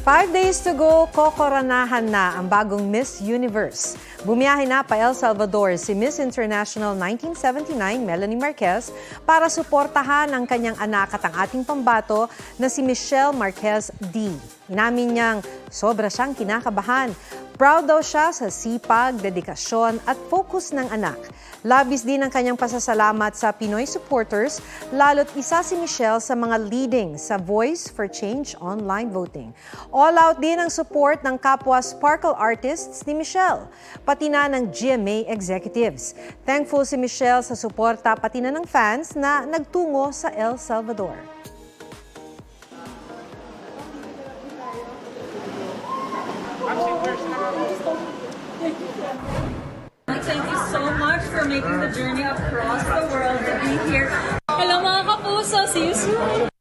5 days to go, kokoronahan na ang bagong Miss Universe. Bumiyahe na pa El Salvador si Miss International 1979 Melanie Marquez para suportahan ang kanyang anak at ang ating pambato na si Michelle Marquez D. Inamin niyang sobra siyang kinakabahan. Proud daw siya sa sipag, dedikasyon at focus ng anak. Labis din ang kanyang pasasalamat sa Pinoy supporters, lalo't isa si Michelle sa mga leading sa Voice for Change online voting. All out din ang support ng kapwa Sparkle artists ni Michelle, pati na ng GMA executives. Thankful si Michelle sa suporta pati na ng fans na nagtungo sa El Salvador. Thank you so much for making the journey across the world to be here. Hello mga kapuso, see you soon!